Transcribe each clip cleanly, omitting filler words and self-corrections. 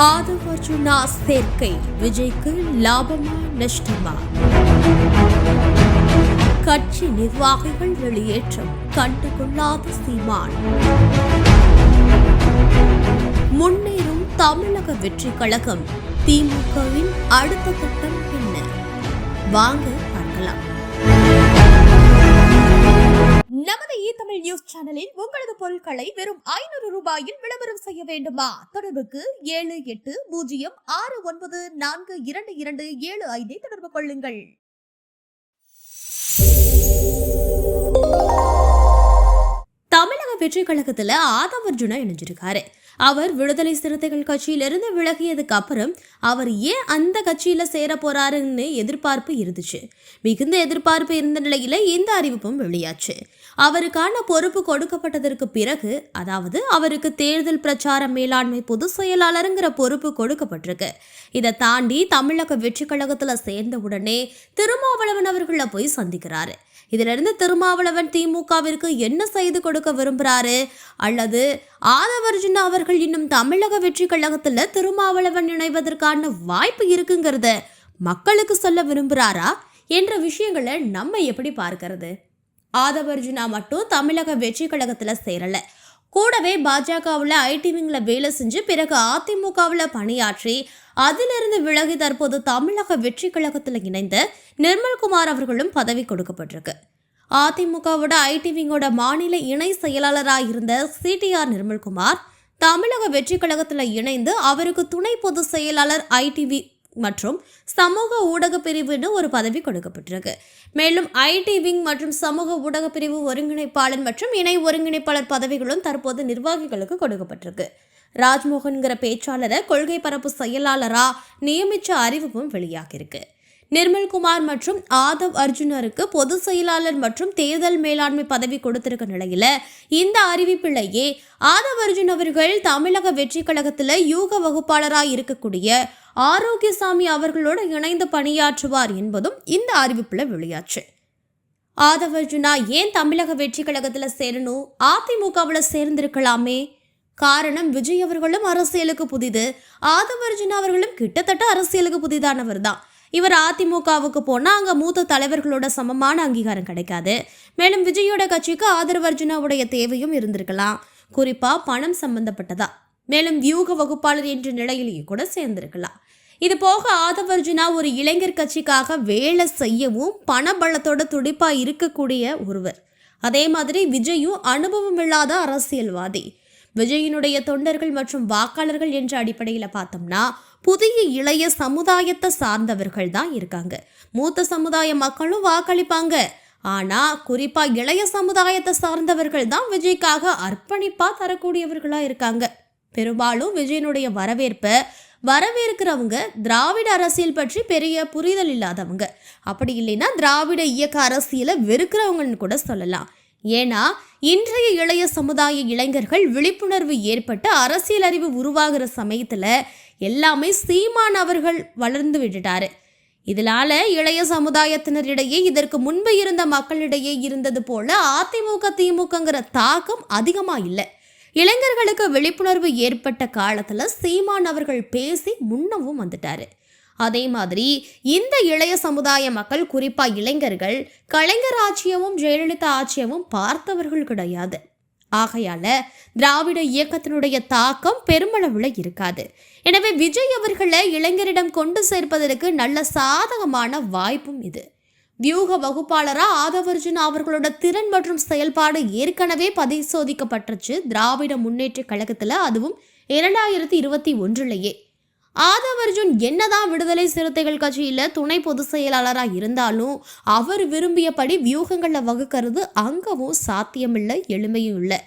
ஆதவ் அர்ஜுனா சேர்க்கை விஜய்க்கு லாபமா நஷ்டமா? கட்சி நிர்வாகிகள் வெளியேற்றம் கண்டுகொள்ளாத சீமான். முன்னேறும் தமிழக வெற்றி கழகம் திமுகவின் அடுத்த கட்டம் என்ன? வாங்க பார்க்கலாம். நமது தமிழ் நியூஸ் சேனலில் உங்களது பொருட்களை வெறும் 500 ரூபாயில் விளம்பரம் செய்ய வேண்டுமா? தொடர்புக்கு 7806942275 தொடர்பு கொள்ளுங்கள். தமிழக வெற்றி கழகத்துல ஆதவ் அர்ஜுனா இணைஞ்சிருக்காரு. அவர் விடுதலை சிறுத்தைகள் கட்சியிலிருந்து விலகியதுக்கு அப்புறம் அவர் ஏன் அந்த கட்சியில சேர போறாருன்னு எதிர்பார்ப்பு இருந்துச்சு. மிகுந்த எதிர்பார்ப்பு இருந்த நிலையில இந்த அறிவிப்பும் வெளியாச்சு. அவருக்கான பொறுப்பு கொடுக்கப்பட்டதற்கு பிறகு, அதாவது அவருக்கு தேர்தல் பிரச்சார மேலாண்மை பொதுச் செயலாளருங்கிற பொறுப்பு கொடுக்கப்பட்டிருக்கு. இதை தாண்டி தமிழக வெற்றி கழகத்துல சேர்ந்த உடனே திருமாவளவன் அவர்களை போய் சந்திக்கிறாரு. இதிலிருந்து திருமாவளவன் திமுகவிற்கு என்ன செய்து கொடுக்க விரும்புறாரு, அல்லது ஆதவ் அர்ஜுனா அவர்கள் இன்னும் தமிழக வெற்றி கழகத்துல திருமாவளவன் இணைவதற்கான வாய்ப்பு இருக்குங்கிறத மக்களுக்கு சொல்ல விரும்புறாரா என்ற விஷயங்களை நம்ம எப்படி பார்க்கிறது? ஆதவ் அர்ஜுனா மட்டும் தமிழக வெற்றி கழகத்துல சேரல, கூடவே பாஜகவில் ஐடி விங்ல வேலை செஞ்சு பிறகு அதிமுகவில் பணியாற்றி அதிலிருந்து விலகி தற்போது தமிழக வெற்றி கழகத்தில் இணைந்த நிர்மல்குமார் அவர்களும் பதவி கொடுக்கப்பட்டிருக்கு. அதிமுகவோட ஐடி விங்கோட மாநில இணை செயலாளராக இருந்த CTR நிர்மல்குமார் தமிழக வெற்றி கழகத்தில் இணைந்து அவருக்கு துணை பொதுச் செயலாளர் ITV மற்றும் சமூக ஊடக பிரிவுன்னு ஒரு பதவி கொடுக்கப்பட்டிருக்கு. மேலும் ஐடி விங் மற்றும் சமூக ஊடக பிரிவு ஒருங்கிணைப்பாளர் மற்றும் இணை ஒருங்கிணைப்பாளர் பதவிகளும் தற்போது நிர்வாகிகளுக்கு கொடுக்கப்பட்டிருக்கு. ராஜ்மோகன்கிற பேச்சாளரை கொள்கை பரப்பு செயலாளரா நியமிச்ச அறிவிப்பும் வெளியாகிருக்கு. நிர்மல்குமார் மற்றும் ஆதவ் அர்ஜுனருக்கு பொதுச் செயலாளர் மற்றும் தேர்தல் மேலாண்மை பதவி கொடுத்திருக்க நிலையில இந்த அறிவிப்பிலேயே ஆதவ் அர்ஜுன் அவர்கள் தமிழக வெற்றி கழகத்துல யூக வகுப்பாளராக இருக்கக்கூடிய ஆரோக்கியசாமி அவர்களோடு இணைந்து பணியாற்றுவார் என்பதும் இந்த அறிவிப்புல வெளியாச்சு. ஆதவ் அர்ஜுனா ஏன் தமிழக வெற்றி கழகத்துல சேரணும், அதிமுகவில் சேர்ந்திருக்கலாமே? காரணம், விஜய் அவர்களும் அரசியலுக்கு புதிது, ஆதவ் அர்ஜுனா அவர்களும் கிட்டத்தட்ட அரசியலுக்கு புதிதானவர் தான். இவர் அதிமுகவுக்கு போனால் அங்கே மூத்த தலைவர்களோட சமமான அங்கீகாரம் கிடைக்காது. மேலும் விஜயோட கட்சிக்கு ஆதவ் அர்ஜுனாவுடைய தேவையும் இருந்திருக்கலாம், குறிப்பாக பணம் சம்பந்தப்பட்டதா. மேலும் வியூக வகுப்பாளர் என்ற நிலையிலேயே கூட சேர்ந்திருக்கலாம். இது போக ஆதவ் அர்ஜுனா ஒரு இளைஞர் கட்சிக்காக வேலை செய்யவும் பணபலத்தோட துடிப்பாக இருக்கக்கூடிய ஒருவர். அதே மாதிரி விஜயும் அனுபவம் இல்லாத அரசியல்வாதி. விஜயினுடைய தொண்டர்கள் மற்றும் வாக்காளர்கள் என்ற அடிப்படையில் பார்த்தோம்னா புதிய இளைய சமுதாயத்தை சார்ந்தவர்கள் தான் இருக்காங்க. மூத்த சமுதாய மக்களும் வாக்களிப்பாங்க, ஆனா குறிப்பா இளைய சமுதாயத்தை சார்ந்தவர்கள் தான் விஜய்க்காக அர்ப்பணிப்பா தரக்கூடியவர்களா இருக்காங்க. பெரும்பாலும் விஜயனுடைய வரவேற்கிறவங்க திராவிட அரசியல் பற்றி பெரிய புரிதல் இல்லாதவங்க, அப்படி இல்லைன்னா திராவிட இயக்க அரசியலை வெறுக்கிறவங்கன்னு கூட சொல்லலாம். ஏன்னா இன்றைய இளைய சமுதாய இளைஞர்கள் விழிப்புணர்வு ஏற்பட்டு அரசியல் அறிவு உருவாகிற சமயத்துல எல்லாமே சீமான் அவர்கள் வளர்ந்து விட்டுட்டாரு. இதனால இளைய சமுதாயத்தினரிடையே இதற்கு முன்பு இருந்த மக்களிடையே இருந்தது போல அதிமுக திமுகங்கிற தாக்கம் அதிகமா இல்லை. இளைஞர்களுக்கு விழிப்புணர்வு ஏற்பட்ட காலத்துல சீமான் அவர்கள் பேசி முன்னவும் வந்துட்டாரு. அதே மாதிரி இந்த இளைய சமுதாய மக்கள், குறிப்பா இளைஞர்கள், கலைஞர் ஆட்சியவும் ஜெயலலிதா ஆட்சியவும் பார்த்தவர்கள் கிடையாது. ஆகையால திராவிட இயக்கத்தினுடைய தாக்கம் பெருமளவுல இருக்காது. எனவே விஜய் அவர்களை இளைஞரிடம் கொண்டு சேர்ப்பதற்கு நல்ல சாதகமான வாய்ப்பும் இது. வியூக வகுப்பாளரா ஆதவ் அர்ஜுனா அவர்களோட திறன் மற்றும் செயல்பாடு ஏற்கனவே பரிசோதிக்கப்பட்டுச்சு திராவிட முன்னேற்ற கழகத்துல, அதுவும் 2021 ஆதவ் அர்ஜுன் என்னதான் விடுதலை சிறுத்தைகள் கட்சியில துணை பொதுச் செயலாளராக இருந்தாலும் அவர் விரும்பியபடி வியூகங்களை வகுக்கிறது அங்கவும் சாத்தியமில்லை, எளிமையும் இல்லை.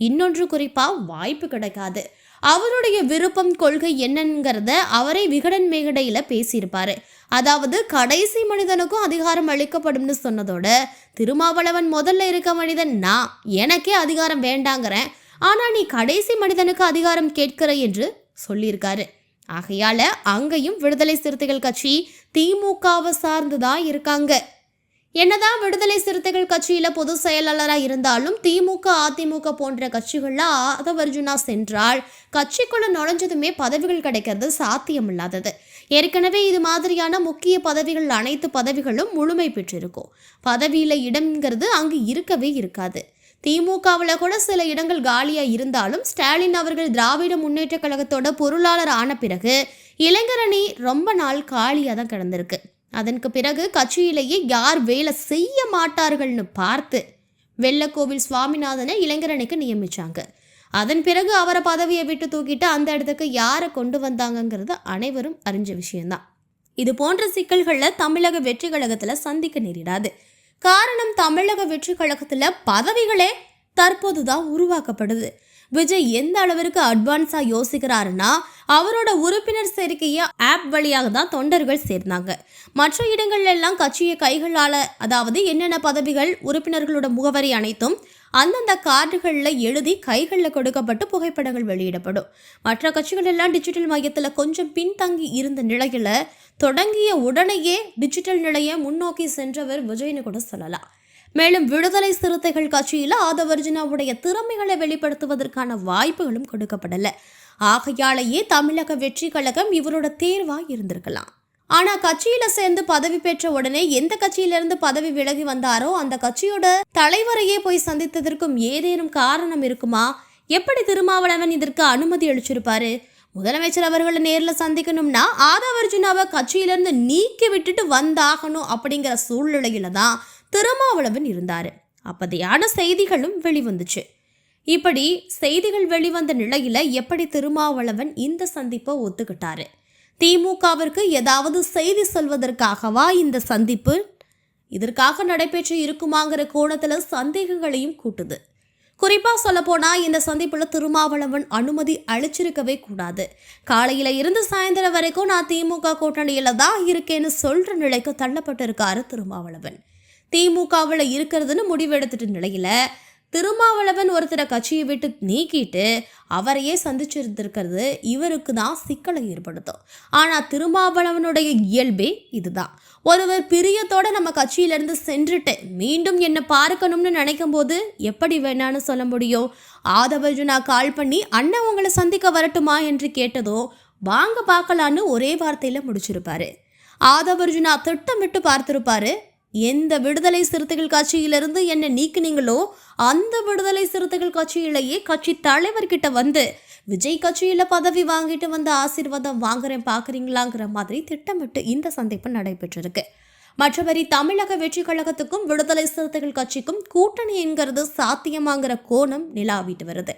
இன்னொன்று குறிப்பா வாய்ப்பு கிடைக்காது. அவருடைய விருப்பம் கொள்கை என்னங்கிறத அவரை விகடன் மேகடையில பேசியிருப்பாரு. அதாவது கடைசி மனிதனுக்கும் அதிகாரம் அளிக்கப்படும்னு சொன்னதோட திருமாவளவன் முதல்ல இருக்க மனிதன் நான், எனக்கே அதிகாரம் வேண்டாங்கிறேன், ஆனா நீ கடைசி மனிதனுக்கு அதிகாரம் கேட்கிற என்று சொல்லியிருக்காரு. ஆகையால அங்கேயும் விடுதலை சிறுத்தைகள் கட்சி திமுகவை சார்ந்துதான் இருக்காங்க. என்னதான் விடுதலை சிறுத்தைகள் கட்சியில பொதுச் செயலாளரா இருந்தாலும் திமுக, அதிமுக போன்ற கட்சிகள்ல ஆதவர்ஜுனா சென்றால் கட்சிக்குள்ள நுழைஞ்சதுமே பதவிகள் கிடைக்கிறது சாத்தியமில்லாதது. ஏற்கனவே இது மாதிரியான முக்கிய பதவிகள் அனைத்து பதவிகளும் முழுமை பெற்றிருக்கும். பதவியில இடம்ங்கிறது அங்கு இருக்கவே இருக்காது. திமுகவில் கூட சில இடங்கள் காலியா இருந்தாலும் ஸ்டாலின் அவர்கள் திராவிட முன்னேற்ற கழகத்தோட பொருளாளர் ஆன பிறகு இளைஞரணி ரொம்ப நாள் காலியாக தான் கிடந்திருக்கு. அதற்கு பிறகு கட்சியிலேயே யார் வேலை செய்ய மாட்டார்கள்னு பார்த்து வெள்ளக்கோவில் சுவாமிநாதனை இளைஞரணிக்கு நியமிச்சாங்க. அதன் பிறகு அவரை பதவியை விட்டு தூக்கிட்டு அந்த இடத்துக்கு யாரை கொண்டு வந்தாங்கங்கிறது அனைவரும் அறிஞ்ச விஷயம்தான். இது போன்ற சிக்கல்களில் தமிழக வெற்றி கழகத்தில் சந்திக்க நேரிடாது. காரணம், தமிழக வெற்றி கழகத்தில் பதவிகளே தற்போதுதான் உருவாக்கப்படுது. விஜய் எந்த அளவிற்கு அட்வான்ஸாக யோசிக்கிறாருன்னா, அவரோட உறுப்பினர் சேர்க்கையை ஆப் வழியாக தான் தொண்டர்கள் சேர்ந்தாங்க. மற்ற இடங்கள்ல எல்லாம் கட்சியை கைகளால், அதாவது என்னென்ன பதவிகள், உறுப்பினர்களோட முகவரி அனைத்தும் அந்தந்த கார்டுகளில் எழுதி கைகளில் கொடுக்கப்பட்டு புகைப்படங்கள் வெளியிடப்படும். மற்ற கட்சிகள் எல்லாம் டிஜிட்டல் மையத்தில் கொஞ்சம் பின்தங்கி இருந்த நிலையில் தொடங்கிய உடனேயே டிஜிட்டல் நிலையை முன்னோக்கி சென்றவர் விஜய்னு கூட சொல்லலாம். மேலும் விடுதலை சிறுத்தைகள் கட்சியில் ஆதவர்ஜுனாவுடைய திறமைகளை வெளிப்படுத்துவதற்கான வாய்ப்புகளும் கொடுக்கப்படல. ஆகையாலேயே தமிழக வெற்றி கழகம் இவரோட தேர்வா இருந்திருக்கலாம். ஆனா கட்சியில சேர்ந்து பதவி பெற்ற உடனே எந்த கட்சியிலிருந்து பதவி விலகி வந்தாரோ அந்த கட்சியோட தலைவரையே போய் சந்தித்ததற்கும் ஏதேனும் காரணம் இருக்குமா? எப்படி திருமாவளவன் இதற்கு அனுமதி அளிச்சிருப்பாரு? முதலமைச்சர் அவர்களை நேரில் சந்திக்கணும்னா ஆதவர்ஜுனாவை கட்சியிலிருந்து நீக்கி விட்டுட்டு வந்தாகணும் அப்படிங்கிற சூழ்நிலையில தான் திருமாவளவன் இருந்தார். அப்பதையான செய்திகளும் வெளிவந்துச்சு. இப்படி செய்திகள் வெளிவந்த நிலையில எப்படி திருமாவளவன் இந்த சந்திப்பை ஒத்துக்கிட்டாரு? திமுகவிற்கு ஏதாவது செய்தி சொல்வதற்காகவா இந்த சந்திப்பு? இதற்காக நடைபெற்று இருக்குமாங்கிற கோணத்துல சந்தேகங்களையும் கூட்டுது. குறிப்பா சொல்ல போனா இந்த சந்திப்புல திருமாவளவன் அனுமதி அளிச்சிருக்கவே கூடாது. காலையில இருந்து சாயந்தரம் வரைக்கும் நான் திமுக கூட்டணியில தான் இருக்கேன்னு சொல்ற நிலைக்கு தள்ளப்பட்டிருக்காரு திருமாவளவன். திமுகவில் இருக்கிறதுன்னு முடிவெடுத்துட்ட நிலையில திருமாவளவன் ஒருத்தரை கட்சியை விட்டு நீக்கிட்டு அவரையே சந்திச்சிருந்திருக்கிறது இவருக்கு தான் சிக்கலை ஏற்படுத்தும். ஆனால் திருமாவளவனுடைய இயல்பே இதுதான். ஒருவர் பிரியத்தோட நம்ம கட்சியிலேருந்து சென்றுட்டு மீண்டும் என்னை பார்க்கணும்னு நினைக்கும் போது எப்படி வேணான்னு சொல்ல முடியும்? ஆதவர்ஜுனா கால் பண்ணி அண்ணன் உங்களை சந்திக்க வரட்டுமா என்று கேட்டதோ வாங்க பார்க்கலான்னு ஒரே வார்த்தையில் முடிச்சிருப்பாரு. ஆதவர்ஜுனா திட்டமிட்டு பார்த்திருப்பாரு. எந்த விடுதலை சிறுத்தைகள் கட்சியிலிருந்து என்ன நீக்கினீங்களோ அந்த விடுதலை சிறுத்தைகள் கட்சியிலேயே கட்சி தலைவர்கிட்ட வந்து விஜய் கட்சியில் பதவி வாங்கிட்டு வந்து ஆசீர்வாதம் வாங்குறேன் பார்க்குறீங்களாங்கிற மாதிரி திட்டமிட்டு இந்த சந்திப்பு நடைபெற்றிருக்கு. மற்றபடி தமிழக வெற்றி கழகத்துக்கும் விடுதலை சிறுத்தைகள் கட்சிக்கும் கூட்டணி என்கிறது சாத்தியமாங்கிற கோணம் நிலாவிட்டு வருது.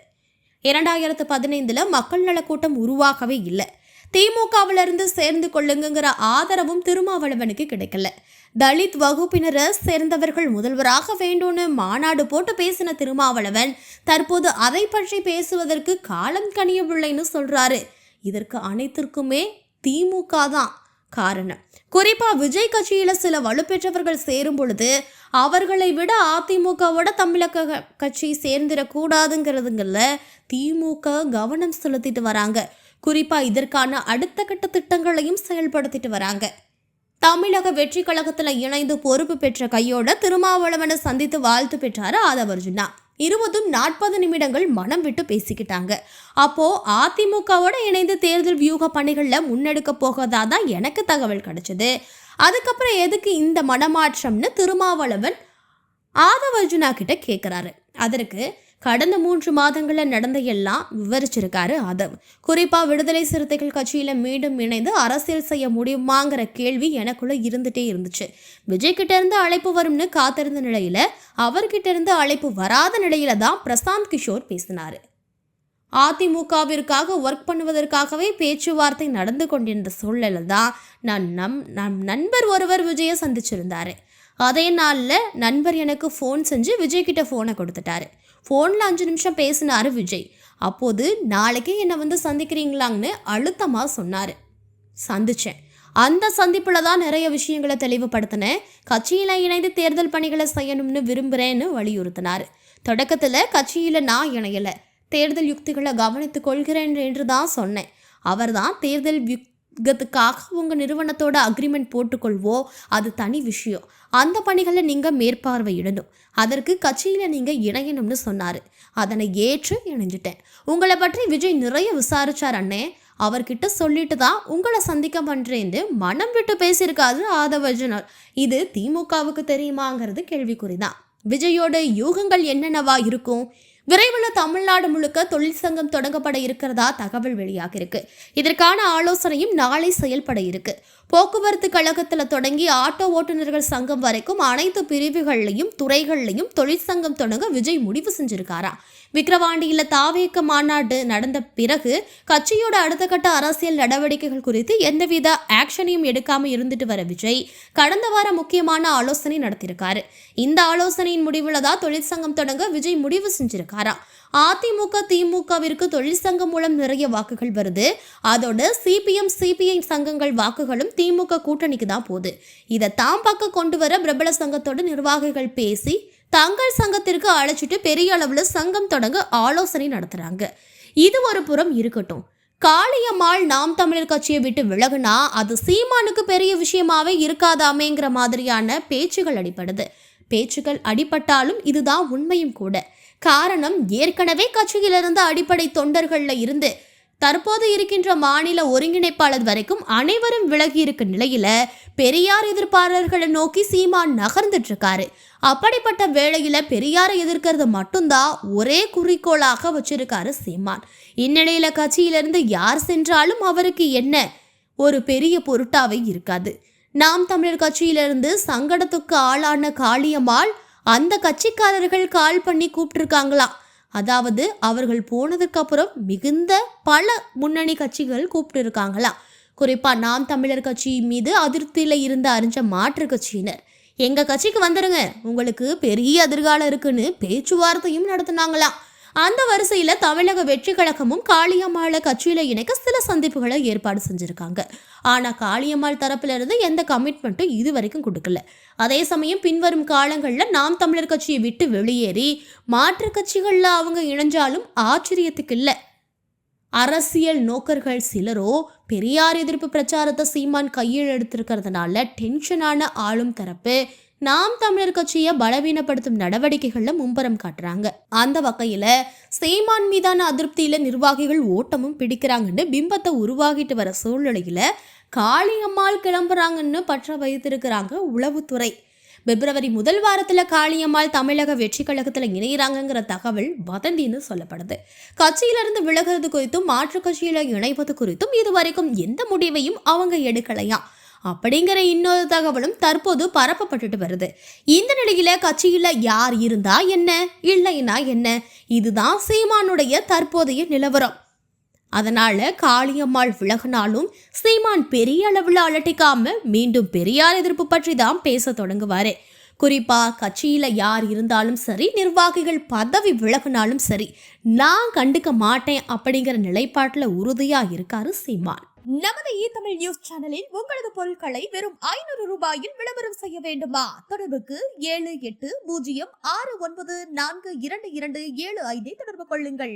2015 மக்கள் நல கூட்டம் உருவாகவே இல்லை. திமுகவிலிருந்து சேர்ந்து கொள்ளுங்கிற ஆதரவும் திருமாவளவனுக்கு கிடைக்கல. தலித் வகுப்பினரை சேர்ந்தவர்கள் முதல்வராக வேண்டும்னு மாநாடு போட்டு பேசின திருமாவளவன் தற்போது அதை பற்றி பேசுவதற்கு காலம் கனியவில்லைன்னு சொல்றாரு. இதற்கு அனைத்திற்குமே திமுக தான் காரணம். குறிப்பா விஜய் கட்சியில சில வலுப்பெற்றவர்கள் சேரும் பொழுது அவர்களை விட அதிமுகவோட தமிழக கட்சி சேர்ந்திடக்கூடாதுங்கிறதுங்கள திமுக கவனம் செலுத்திட்டு வராங்க. குறிப்பா இதற்கான அடுத்த கட்ட திட்டங்களையும் செயல்படுத்திட்டு வராங்க. தமிழக வெற்றி கழகத்துல இணைந்து பொறுப்பு பெற்ற கையோட திருமாவளவனை சந்தித்து வாழ்த்து பெற்றாரு ஆதவர்ஜுனா. 40 நிமிடங்கள் மனம் விட்டு பேசிக்கிட்டாங்க. அப்போ அதிமுகவோட இணைந்து தேர்தல் வியூக பணிகள்ல முன்னெடுக்க போகதா தான் எனக்கு தகவல் கிடைச்சது. அதுக்கப்புறம் எதுக்கு இந்த மனமாற்றம்னு திருமாவளவன் ஆதவர்ஜுனா கிட்ட கேட்கிறாரு. அதற்கு கடந்த 3 மாதங்களில் நடந்த எல்லாம் விவரிச்சிருக்காரு ஆதவ். குறிப்பா விடுதலை சிறுத்தைகள் கட்சியில மீண்டும் இணைந்து அரசியல் செய்ய முடியுமாங்கிற கேள்வி எனக்குள்ள இருந்துட்டே இருந்துச்சு. விஜய் கிட்ட இருந்து அழைப்பு வரும்னு காத்திருந்த நிலையில அவர்கிட்ட இருந்து அழைப்பு வராத நிலையில தான் பிரசாந்த் கிஷோர் பேசினாரு. அதிமுகவிற்காக ஒர்க் பண்ணுவதற்காகவே பேச்சுவார்த்தை நடந்து கொண்டிருந்த சூழலில் தான் நம் நண்பர் ஒருவர் விஜயை சந்திச்சிருந்தாரு. அதே நாளில் நண்பர் எனக்கு ஃபோன் செஞ்சு விஜய் கிட்ட ஃபோனை கொடுத்துட்டாரு. ஃபோனில் 5 நிமிஷம் பேசினாரு விஜய். அப்போது நாளைக்கே என்னை வந்து சந்திக்கிறீங்களான்னு அழுத்தமாக சொன்னார். சந்தித்தேன். அந்த சந்திப்பில் தான் நிறைய விஷயங்களை தெளிவுபடுத்தினேன். கட்சியில் இணைந்து தேர்தல் பணிகளை செய்யணும்னு விரும்புகிறேன்னு வலியுறுத்தினார். தொடக்கத்தில் கட்சியில் நான் இணையலை, தேர்தல் யுக்திகளை கவனித்துக் கொள்கிறேன் என்று தான் சொன்னேன். அவர் தான் தேர்தல் உங்கள் நிறுவனத்தோட அக்ரிமெண்ட் போட்டுக்கொள்வோ அது தனி விஷயம். அந்த பணிகளை நீங்கள் மேற்பார்வையிடணும். அதற்கு கட்சியில் நீங்கள் இணையணும்னு சொன்னார். அதனை ஏற்று இணைஞ்சிட்டேன். உங்களை பற்றி விஜய் நிறைய விசாரிச்சார் அண்ணே. அவர்கிட்ட சொல்லிட்டு தான் உங்களை சந்திக்க பண்ணுறேன்னு மனம் விட்டு பேசியிருக்காரு ஆதவ் அர்ஜுனா. இது திமுகவுக்கு தெரியுமாங்கிறது கேள்விக்குறிதான். விஜயோட யூகங்கள் என்னென்னவா இருக்கும்? விரைவில் தமிழ்நாடு முழுக்க தொழிற்சங்கம் தொடங்கப்பட இருக்கிறதா தகவல் வெளியாகிருக்கு. இதற்கான ஆலோசனையும் நாளை செயல்பட இருக்கு. போக்குவரத்து கழகத்தில் தொடங்கி ஆட்டோ ஓட்டுநர்கள் சங்கம் வரைக்கும் அனைத்து பிரிவுகள்லையும் துறைகள்லையும் தொழிற்சங்கம் தொடங்க விஜய் முடிவு செஞ்சிருக்காரா. விக்கிரவாண்டியில் தாவேக்க மாநாடு நடந்த பிறகு கட்சியோட அடுத்த கட்ட அரசியல் நடவடிக்கைகள் குறித்து எந்தவித ஆக்ஷனையும் எடுக்காம இருந்துட்டு வர விஜய் கடந்த வாரம் முக்கியமான ஆலோசனை நடத்தியிருக்காரு. இந்த ஆலோசனையின் முடிவுல தான் தொழிற்சங்கம் தொடங்க விஜய் முடிவு செஞ்சிருக்காரா. அதிமுக திமுகவிற்கு தொழிற்சங்கம் மூலம் நிறைய வாக்குகள் வருது. அதோட சிபிஐ சங்கங்கள் வாக்குகளும் திமுக கூட்டணிக்கு தான் போகுது. இதை பக்கம் கொண்டு வர பிரபல சங்கத்தோட நிர்வாகிகள் பேசி தங்கள் சங்கத்திற்கு அழைச்சிட்டு பெரிய அளவுல சங்கம் தொடங்க ஆலோசனை நடத்துறாங்க. இது ஒரு புறம் இருக்கட்டும். காளியம்மாள் நாம் தமிழர் கட்சியை விட்டு விலகுனா அது சீமானுக்கு பெரிய விஷயமாவே இருக்காதாமேங்கிற மாதிரியான பேச்சுகள் அடிபட்டாலும் இதுதான் உண்மையும் கூட. காரணம், ஏற்கனவே கட்சியிலிருந்து அடிப்படை தொண்டர்கள்ல இருந்து தற்போது இருக்கின்ற மாநில ஒருங்கிணைப்பாளர் வரைக்கும் அனைவரும் விலகி இருக்க நிலையில பெரியார் எதிர்ப்பாளர்களை நோக்கி சீமான் நகர்ந்துட்டு இருக்காரு. அப்படிப்பட்ட வேளையில பெரியாரை எதிர்க்கிறது மட்டும்தான் ஒரே குறிக்கோளாக வச்சிருக்காரு சீமான். இந்நிலையில கட்சியிலிருந்து யார் சென்றாலும் அவருக்கு என்ன ஒரு பெரிய பொருட்டாவே இருக்காது. நாம் தமிழர் கட்சியிலிருந்து சங்கடத்துக்கு ஆளான காளியம்மாள் அந்த கட்சிக்காரர்கள் கால் பண்ணி கூப்பிட்டுருக்காங்களாம். அதாவது அவர்கள் போனதுக்கு அப்புறம் மிகுந்த பல முன்னணி கட்சிகள் கூப்பிட்டு இருக்காங்களாம். குறிப்பா நாம் தமிழர் கட்சி மீது அதிருப்தியில இருந்து அறிஞ்ச மாற்று கட்சியினர் எங்க கட்சிக்கு வந்துருங்க, உங்களுக்கு பெரிய எதிர்காலம் இருக்குன்னு பேச்சுவார்த்தையும் நடத்தினாங்களாம். அந்த வரிசையில தமிழக வெற்றி கழகமும் காளியம்மாளை கட்சியில இணைக்க சில சந்திப்புகளை ஏற்பாடு செஞ்சிருக்காங்க. ஆனா காளியம்மாள் தரப்புல இருந்து எந்த கமிட்மெண்ட்டும் இது வரைக்கும் கொடுக்கல. அதே சமயம் பின்வரும் காலங்கள்ல நாம் தமிழர் கட்சியை விட்டு வெளியேறி மாற்று கட்சிகள்ல அவங்க இணைஞ்சாலும் ஆச்சரியத்துக்கு இல்லை. அரசியல் நோக்கர்கள் சிலரோ பெரியார் எதிர்ப்பு பிரச்சாரத்தை சீமான் கையில் எடுத்திருக்கிறதுனால டென்ஷனான ஆளும் தரப்பு நாம் தமிழர் கட்சியை பலவீனப்படுத்தும் நடவடிக்கைகள்ல மும்பரம் காட்டுறாங்க. அந்த வகையில சீமான் மீதான அதிருப்தியில நிர்வாகிகள் ஓட்டமும் பிடிக்கிறாங்கன்னு பிம்பத்தை உருவாகிட்டு வர சூழ்நிலையில காளியம்மாள் கிளம்புறாங்கன்னு பற்ற வைத்திருக்கிறாங்க உளவுத்துறை. பிப்ரவரி முதல் வாரத்துல காளியம்மாள் தமிழக வெற்றி கழகத்துல இணைகிறாங்கிற தகவல் வதந்தின்னு சொல்லப்படுது. கட்சியிலிருந்து விலகிறது குறித்தும் மாற்று கட்சியில இணைவது குறித்தும் இதுவரைக்கும் எந்த முடிவையும் அவங்க எடுக்கலையாம் அப்படிங்கிற இன்னொரு தகவலும் தற்போது பரப்பப்பட்டுட்டு வருது. இந்த நிலையில கட்சியில யார் இருந்தா என்ன, இல்லைன்னா என்ன, இதுதான் சீமானுடைய தற்போதைய நிலவரம். அதனால காளியம்மாள் விலகினாலும் சீமான் பெரிய அளவில் அலட்டிக்காம மீண்டும் பெரியார் எதிர்ப்பு பற்றி தான் பேச தொடங்குவாரு. குறிப்பா கட்சியில யார் இருந்தாலும் சரி, நிர்வாகிகள் பதவி விலகினாலும் சரி, நான் கண்டுக்க மாட்டேன் அப்படிங்கிற நிலைப்பாட்டுல உறுதியா இருக்காரு சீமான். நமது தமிழ் நியூஸ் சேனலில் உங்களது பொருட்களை வெறும் 500 ரூபாயில் விளம்பரம் செய்ய வேண்டுமா? தொடர்புக்கு 7806942275 தொடர்பு கொள்ளுங்கள்.